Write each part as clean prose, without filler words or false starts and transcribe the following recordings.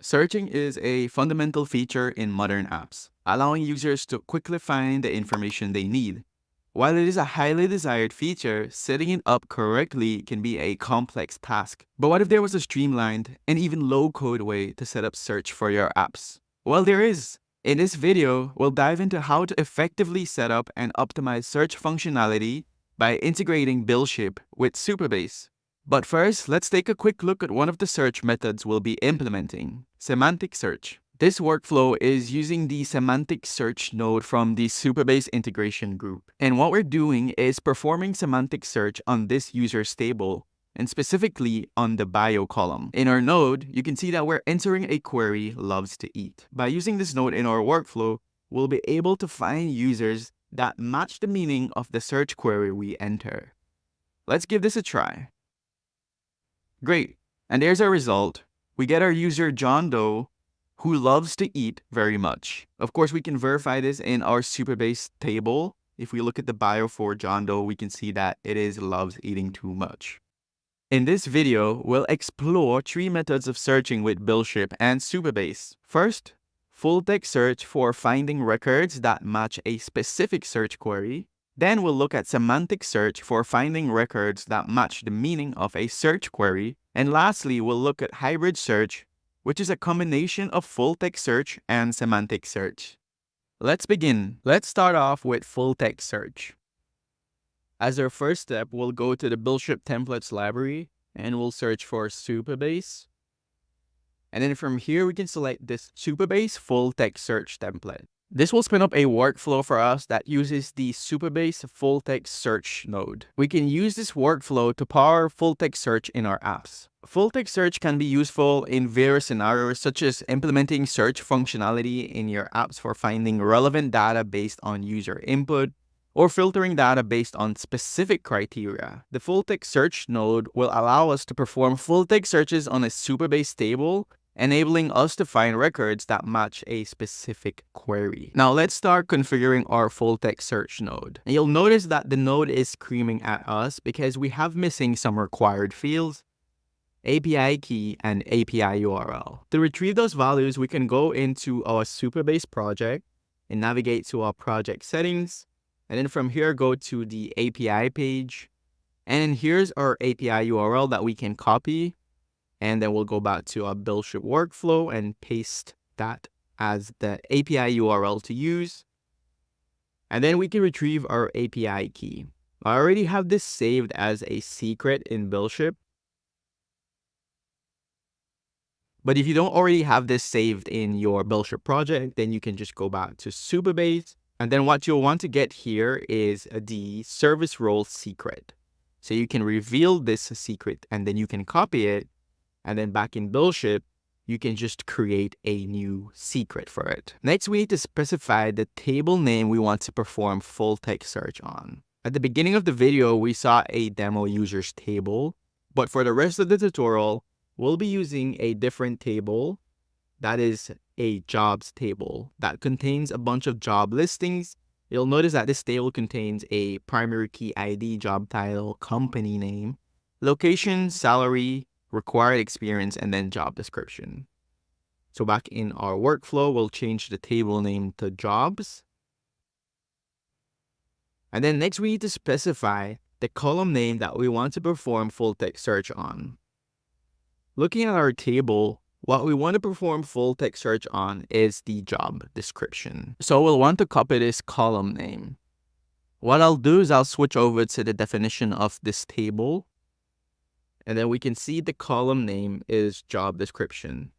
Searching is a fundamental feature in modern apps, allowing users to quickly find the information they need. While it is a highly desired feature, setting it up correctly can be a complex task. But what if there was a streamlined and even low-code way to set up search for your apps? Well, there is. In this video, we'll dive into how to effectively set up and optimize search functionality by integrating BuildShip with Supabase. But first, let's take a quick look at one of the search methods we'll be implementing, Semantic Search. This workflow is using the Semantic Search node from the Supabase integration group. And what we're doing is performing semantic search on this user's table, and specifically on the bio column. In our node, you can see that we're entering a query loves to eat. By using this node in our workflow, we'll be able to find users that match the meaning of the search query we enter. Let's give this a try. Great, and there's our result. We get our user John Doe, who loves to eat very much. Of course, we can verify this in our Supabase table. If we look at the bio for John Doe, we can see that it is loves eating too much. In this video, we'll explore 3 methods of searching with BuildShip and Supabase. First, full-text search for finding records that match a specific search query. Then we'll look at semantic search for finding records that match the meaning of a search query. And lastly, we'll look at hybrid search, which is a combination of full-text search and semantic search. Let's begin. Let's start off with full-text search. As our first step, we'll go to the BuildShip templates library and we'll search for Supabase. And then from here, we can select this Supabase full-text search template. This will spin up a workflow for us that uses the Supabase full-text search node. We can use this workflow to power full-text search in our apps. Full-text search can be useful in various scenarios, such as implementing search functionality in your apps for finding relevant data based on user input, or filtering data based on specific criteria. The full-text search node will allow us to perform full-text searches on a Supabase table, enabling us to find records that match a specific query. Now let's start configuring our full-text search node. And you'll notice that the node is screaming at us because we have missing some required fields, API key, and API URL. To retrieve those values, we can go into our Supabase project and navigate to our project settings. And then from here, go to the API page. And here's our API URL that we can copy. And then we'll go back to our BuildShip workflow and paste that as the API URL to use. And then we can retrieve our API key. I already have this saved as a secret in BuildShip. But if you don't already have this saved in your BuildShip project, then you can just go back to Supabase. And then what you'll want to get here is the service role secret. So you can reveal this secret and then you can copy it. And then back in BuildShip, you can just create a new secret for it. Next, we need to specify the table name we want to perform full-text search on. At the beginning of the video, we saw a demo users table, but for the rest of the tutorial, we'll be using a different table. That is a jobs table that contains a bunch of job listings. You'll notice that this table contains a primary key ID, job title, company name, location, salary, required experience, and then job description. So back in our workflow, we'll change the table name to jobs. And then next, we need to specify the column name that we want to perform full-text search on. Looking at our table, what we want to perform full-text search on is the job description. So we'll want to copy this column name. What I'll do is I'll switch over to the definition of this table. And then we can see the column name is job description.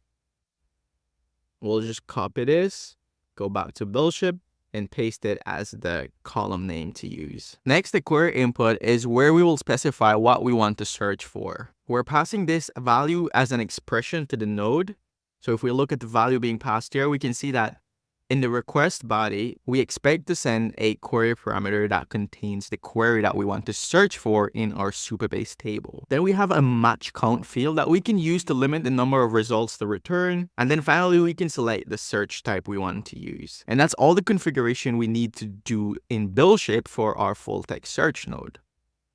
We'll just copy this, go back to BuildShip, and paste it as the column name to use. Next, the query input is where we will specify what we want to search for. We're passing this value as an expression to the node. So if we look at the value being passed here, we can see that in the request body, we expect to send a query parameter that contains the query that we want to search for in our Supabase table. Then we have a match count field that we can use to limit the number of results to return. And then finally, we can select the search type we want to use. And that's all the configuration we need to do in BuildShip for our full-text search node.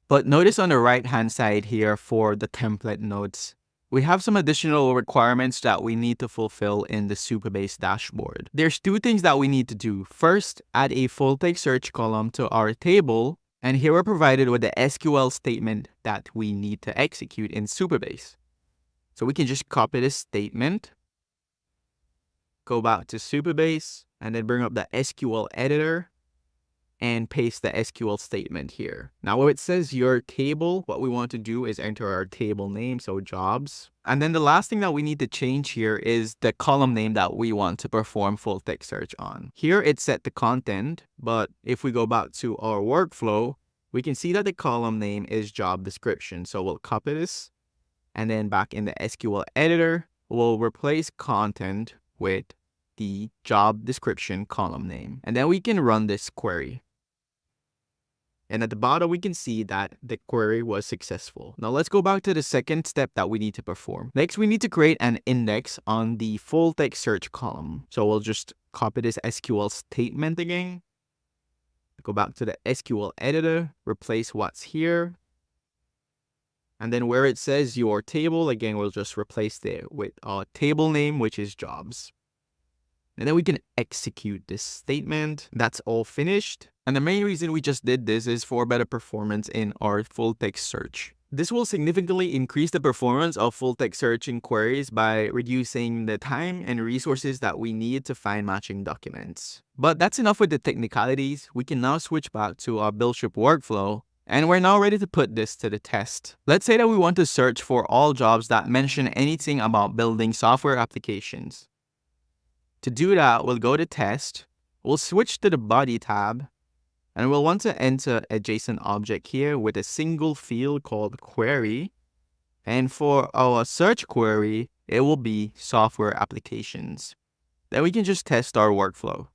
But notice on the right-hand side here for the template nodes, We have some additional requirements that we need to fulfill in the Supabase dashboard. There's two things that we need to do. First, add a full-text search column to our table, and here we're provided with the SQL statement that we need to execute in Supabase. So we can just copy this statement, go back to Supabase, and then bring up the SQL editor and paste the SQL statement here. Now, when it says your table, what we want to do is enter our table name, so jobs. And then the last thing that we need to change here is the column name that we want to perform full text search on. Here it's set to content, but if we go back to our workflow, we can see that the column name is job description. So we'll copy this, and then back in the SQL editor, we'll replace content with the job description column name. And then we can run this query. And at the bottom, we can see that the query was successful. Now let's go back to the second step that we need to perform. Next, we need to create an index on the full text search column. So we'll just copy this SQL statement again. Go back to the SQL editor, replace what's here. And then where it says your table, again, we'll just replace it with our table name, which is jobs. And then we can execute this statement. That's all finished. And the main reason we just did this is for better performance in our full text search. This will significantly increase the performance of full text searching queries by reducing the time and resources that we need to find matching documents. But that's enough with the technicalities. We can now switch back to our BuildShip workflow. And we're now ready to put this to the test. Let's say that we want to search for all jobs that mention anything about building software applications. To do that, we'll go to test, we'll switch to the body tab, and we'll want to enter a JSON object here with a single field called query. And for our search query, it will be software applications. Then we can just test our workflow.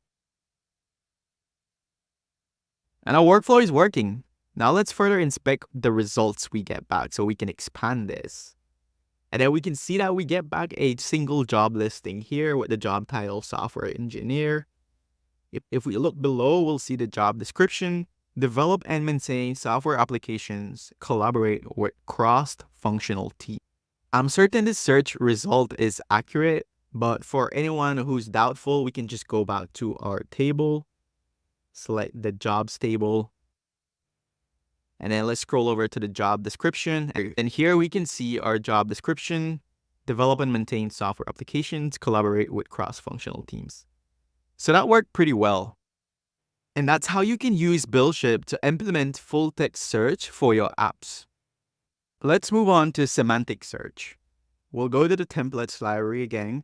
And our workflow is working. Now let's further inspect the results we get back so we can expand this. And then we can see that we get back a single job listing here with the job title software engineer. If we look below, we'll see the job description, develop and maintain software applications, collaborate with cross-functional teams. I'm certain this search result is accurate, but for anyone who's doubtful, we can just go back to our table, select the jobs table, and then let's scroll over to the job description. And here we can see our job description, develop and maintain software applications, collaborate with cross-functional teams. So that worked pretty well. And that's how you can use BuildShip to implement full text search for your apps. Let's move on to semantic search. We'll go to the templates library again,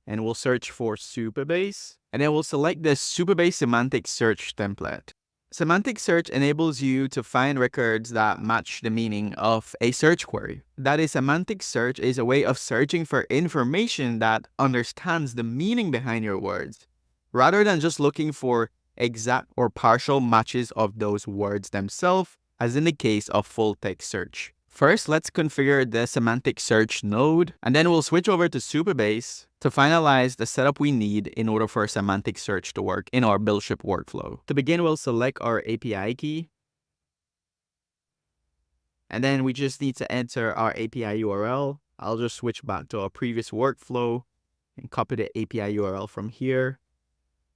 and we'll search for Supabase, and then we'll select the Supabase semantic search template. Semantic search enables you to find records that match the meaning of a search query. That is, semantic search is a way of searching for information that understands the meaning behind your words, rather than just looking for exact or partial matches of those words themselves, as in the case of full text search. First, let's configure the semantic search node, and then we'll switch over to Supabase to finalize the setup we need in order for semantic search to work in our BuildShip workflow. To begin, we'll select our API key, and then we just need to enter our API URL. I'll just switch back to our previous workflow and copy the API URL from here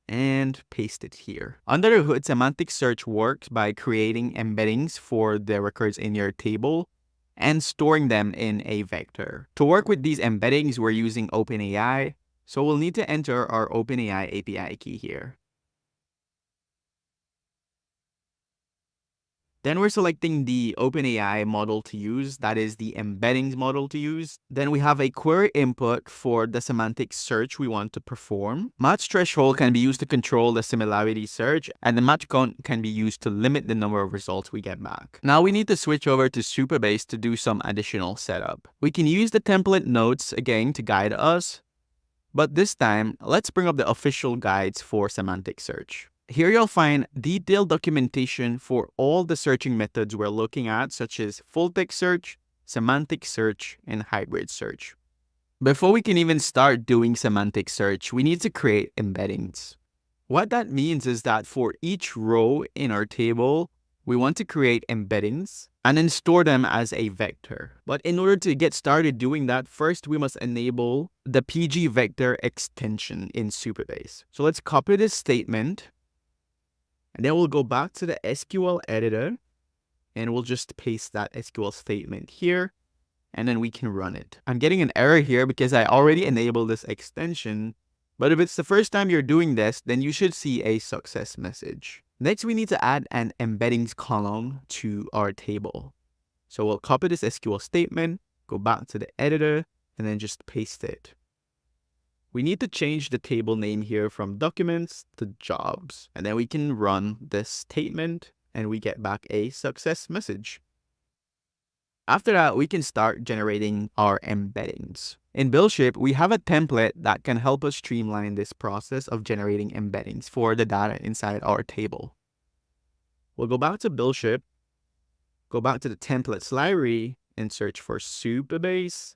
and paste it here. Under the hood, semantic search works by creating embeddings for the records in your table and storing them in a vector. To work with these embeddings, we're using OpenAI, so we'll need to enter our OpenAI API key here. Then we're selecting the OpenAI model to use, that is the embeddings model to use. Then we have a query input for the semantic search we want to perform. Match threshold can be used to control the similarity search, and the match count can be used to limit the number of results we get back. Now we need to switch over to Supabase to do some additional setup. We can use the template notes again to guide us, but this time, let's bring up the official guides for semantic search. Here you'll find detailed documentation for all the searching methods we're looking at, such as full text search, semantic search, and hybrid search. Before we can even start doing semantic search, we need to create embeddings. What that means is that for each row in our table, we want to create embeddings and then store them as a vector. But in order to get started doing that, first we must enable the PG vector extension in Supabase. So let's copy this statement, and then we'll go back to the SQL editor, and we'll just paste that SQL statement here, and then we can run it. I'm getting an error here because I already enabled this extension, but if it's the first time you're doing this, then you should see a success message. Next, we need to add an embeddings column to our table. So we'll copy this SQL statement, go back to the editor, and then just paste it. We need to change the table name here from documents to jobs, and then we can run this statement and we get back a success message. After that, we can start generating our embeddings. In BuildShip, we have a template that can help us streamline this process of generating embeddings for the data inside our table. We'll go back to BuildShip, go back to the templates library, and search for Supabase.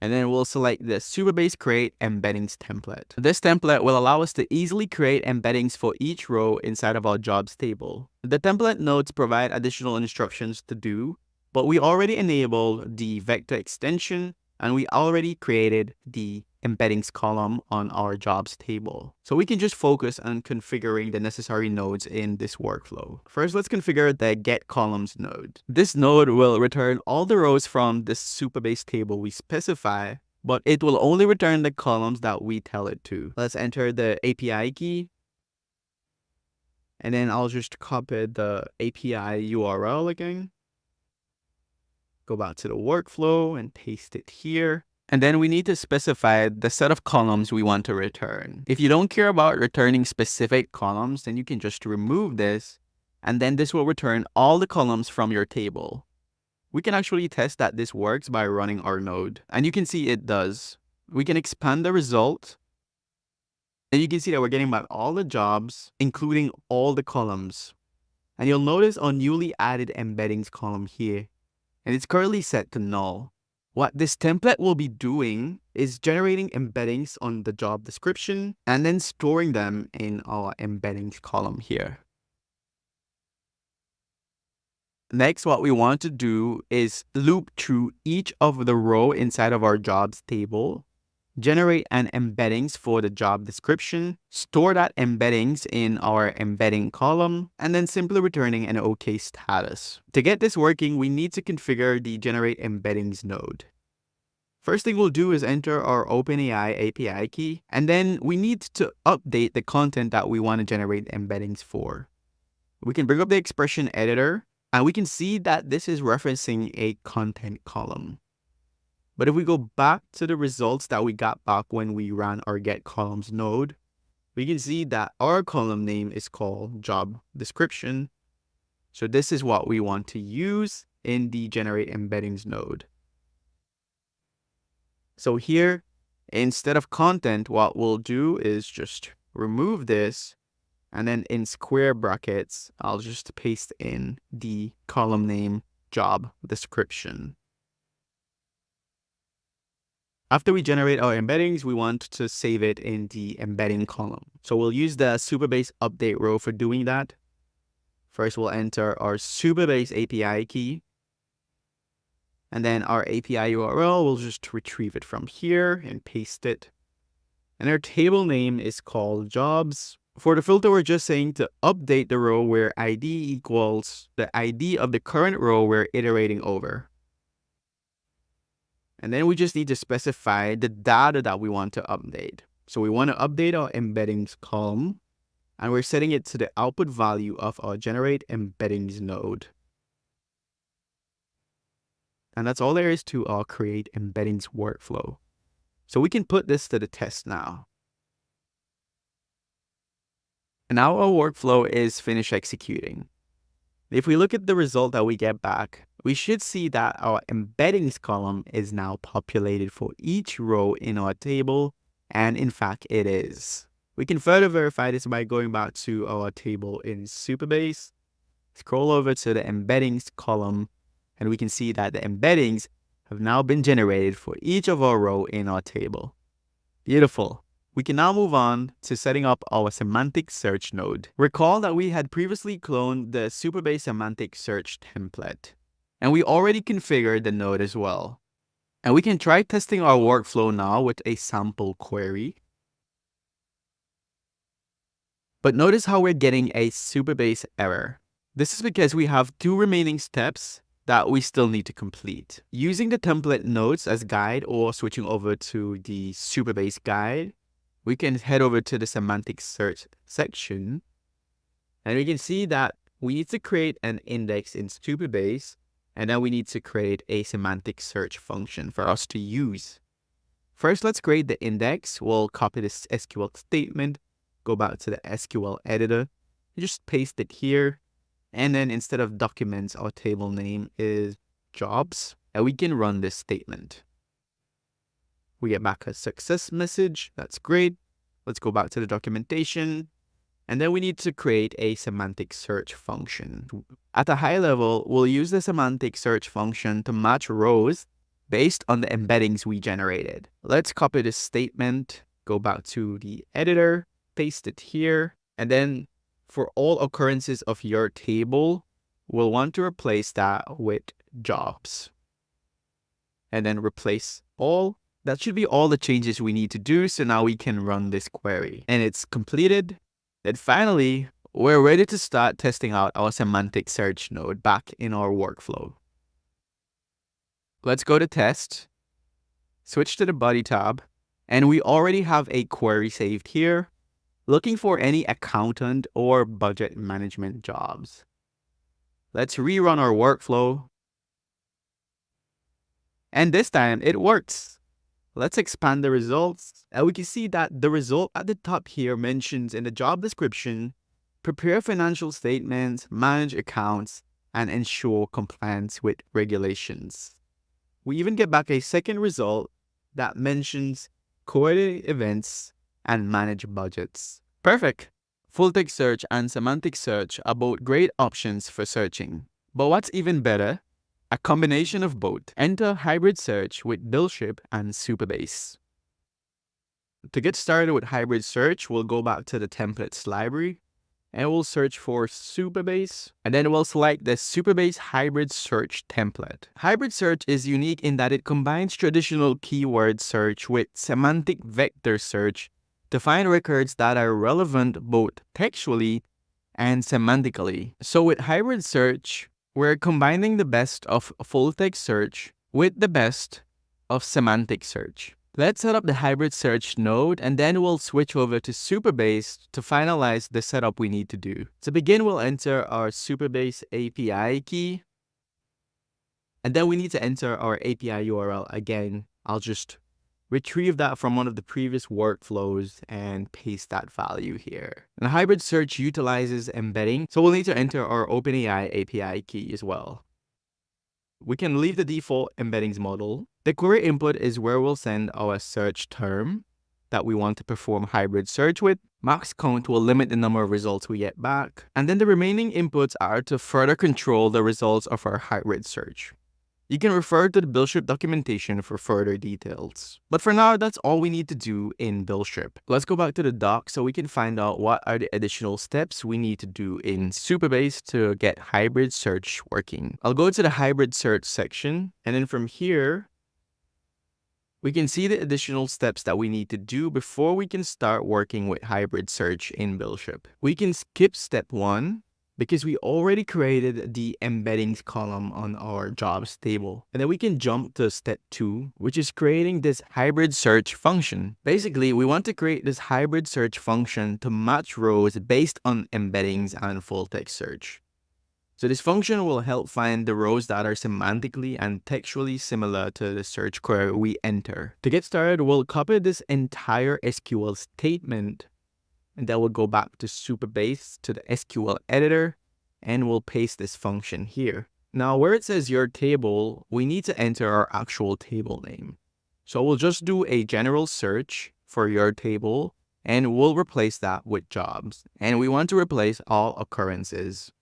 And then we'll select the Supabase Create Embeddings template. This template will allow us to easily create embeddings for each row inside of our jobs table. The template notes provide additional instructions to do, but we already enabled the vector extension and we already created the embeddings column on our jobs table. So we can just focus on configuring the necessary nodes in this workflow. First, let's configure the get columns node. This node will return all the rows from the Supabase table we specify, but it will only return the columns that we tell it to. Let's enter the API key. And then I'll just copy the API URL again. Go back to the workflow and paste it here. And then we need to specify the set of columns we want to return. If you don't care about returning specific columns, then you can just remove this, and then this will return all the columns from your table. We can actually test that this works by running our node, and you can see it does. We can expand the result, and you can see that we're getting back all the jobs, including all the columns. And you'll notice our newly added embeddings column here, and it's currently set to null. What this template will be doing is generating embeddings on the job description and then storing them in our embeddings column here. Next, what we want to do is loop through each of the row inside of our jobs table, generate an embeddings for the job description, store that embeddings in our embedding column, and then simply returning an OK status. To get this working, we need to configure the generate embeddings node. First thing we'll do is enter our OpenAI API key, and then we need to update the content that we want to generate embeddings for. We can bring up the expression editor, and we can see that this is referencing a content column. But if we go back to the results that we got back when we ran our get columns node, we can see that our column name is called job description. So this is what we want to use in the generate embeddings node. So here, instead of content, what we'll do is just remove this, and then in square brackets, I'll just paste in the column name job description. After we generate our embeddings, we want to save it in the embedding column. So we'll use the Supabase update row for doing that. First, we'll enter our Supabase API key. And then our API URL, we'll just retrieve it from here and paste it. And our table name is called jobs. For the filter, we're just saying to update the row where ID equals the ID of the current row we're iterating over. And then we just need to specify the data that we want to update. So we want to update our embeddings column, and we're setting it to the output value of our generate embeddings node. And that's all there is to our create embeddings workflow. So we can put this to the test now. And now our workflow is finished executing. If we look at the result that we get back, we should see that our embeddings column is now populated for each row in our table, and in fact it is. We can further verify this by going back to our table in Supabase, scroll over to the embeddings column, and we can see that the embeddings have now been generated for each of our rows in our table. Beautiful. We can now move on to setting up our semantic search node. Recall that we had previously cloned the Supabase semantic search template, and we already configured the node as well. And we can try testing our workflow now with a sample query. But notice how we're getting a Supabase error. This is because we have 2 remaining steps that we still need to complete. Using the template nodes as guide or switching over to the Supabase guide, we can head over to the semantic search section, and we can see that we need to create an index in Supabase, and then we need to create a semantic search function for us to use. First, let's create the index. We'll copy this SQL statement, go back to the SQL editor, just paste it here, and then instead of documents, our table name is jobs, and we can run this statement. We get back a success message. That's great. Let's go back to the documentation. And then we need to create a semantic search function. At a high level, we'll use the semantic search function to match rows based on the embeddings we generated. Let's copy this statement, go back to the editor, paste it here. And then for all occurrences of your table, we'll want to replace that with jobs. And then replace all. That should be all the changes we need to do, so now we can run this query. And it's completed. Then finally, we're ready to start testing out our semantic search node back in our workflow. Let's go to test, switch to the body tab, and we already have a query saved here, looking for any accountant or budget management jobs. Let's rerun our workflow. And this time it works. Let's expand the results, and we can see that the result at the top here mentions in the job description, prepare financial statements, manage accounts, and ensure compliance with regulations. We even get back a second result that mentions coordinate events and manage budgets. Perfect! Full-text search and semantic search are both great options for searching. But what's even better? A combination of both. Enter hybrid search with BuildShip and Supabase. To get started with hybrid search, we'll go back to the templates library and we'll search for Supabase, and then we'll select the Supabase hybrid search template. Hybrid search is unique in that it combines traditional keyword search with semantic vector search to find records that are relevant both textually and semantically. So with hybrid search, we're combining the best of full-text search with the best of semantic search. Let's set up the hybrid search node, and then we'll switch over to Supabase to finalize the setup we need to do. To begin, we'll enter our Supabase API key, and then we need to enter our API URL again. I'll just retrieve that from one of the previous workflows and paste that value here. And hybrid search utilizes embedding, so we'll need to enter our OpenAI API key as well. We can leave the default embeddings model. The query input is where we'll send our search term that we want to perform hybrid search with. Max count will limit the number of results we get back. And then the remaining inputs are to further control the results of our hybrid search. You can refer to the BuildShip documentation for further details. But for now, that's all we need to do in BuildShip. Let's go back to the doc so we can find out what are the additional steps we need to do in Supabase to get hybrid search working. I'll go to the hybrid search section, and then from here, we can see the additional steps that we need to do before we can start working with hybrid search in BuildShip. We can skip step 1, because we already created the embeddings column on our jobs table. And then we can jump to step 2, which is creating this hybrid search function. Basically, we want to create this hybrid search function to match rows based on embeddings and full text search. So this function will help find the rows that are semantically and textually similar to the search query we enter. To get started, we'll copy this entire SQL statement, and then we'll go back to Supabase to the SQL editor, and we'll paste this function here. Now, where it says your table, we need to enter our actual table name. So we'll just do a general search for your table, and we'll replace that with jobs. And we want to replace all occurrences.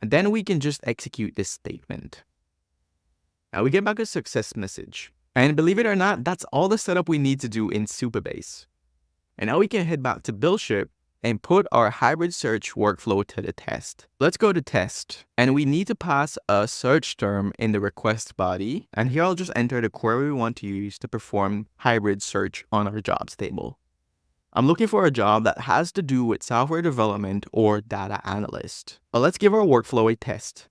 And then we can just execute this statement. Now we get back a success message. And believe it or not, that's all the setup we need to do in Supabase. And now we can head back to BuildShip and put our hybrid search workflow to the test. Let's go to test. And we need to pass a search term in the request body. And here I'll just enter the query we want to use to perform hybrid search on our jobs table. I'm looking for a job that has to do with software development or data analyst. But let's give our workflow a test.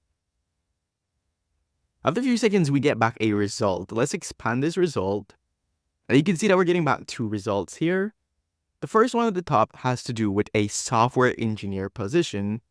After a few seconds, we get back a result. Let's expand this result. And you can see that we're getting back 2 results here. The first one at the top has to do with a software engineer position,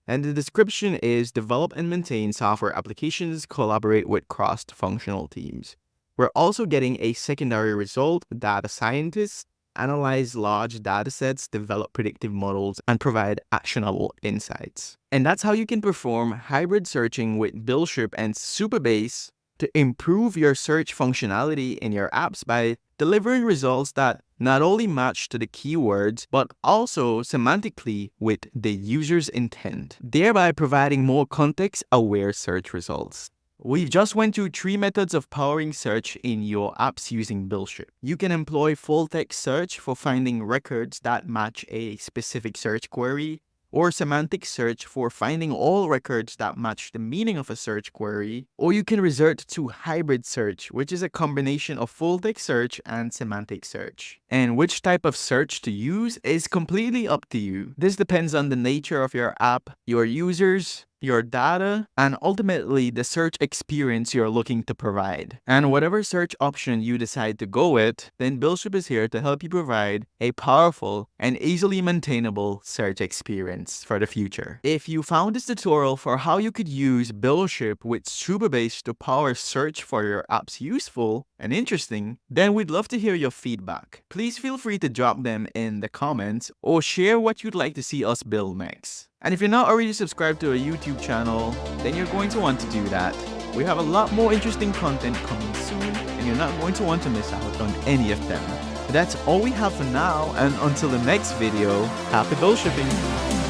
and the description is develop and maintain software applications, collaborate with cross-functional teams. We're also getting a secondary result, data scientists, analyze large datasets, develop predictive models, and provide actionable insights. And that's how you can perform hybrid searching with BuildShip and Supabase to improve your search functionality in your apps by delivering results that not only match to the keywords, but also semantically with the user's intent, thereby providing more context-aware search results. We've just went through 3 methods of powering search in your apps using BuildShip. You can employ full-text search for finding records that match a specific search query, or semantic search for finding all records that match the meaning of a search query, or you can resort to hybrid search, which is a combination of full-text search and semantic search. And which type of search to use is completely up to you. This depends on the nature of your app, your users, your data, and ultimately the search experience you're looking to provide. And whatever search option you decide to go with, then BuildShip is here to help you provide a powerful and easily maintainable search experience for the future. If you found this tutorial for how you could use BuildShip with Supabase to power search for your apps useful and interesting, then we'd love to hear your feedback. Please feel free to drop them in the comments or share what you'd like to see us build next. And if you're not already subscribed to our YouTube channel, then you're going to want to do that. We have a lot more interesting content coming soon, and you're not going to want to miss out on any of them. That's all we have for now, and until the next video, happy BuildShipping!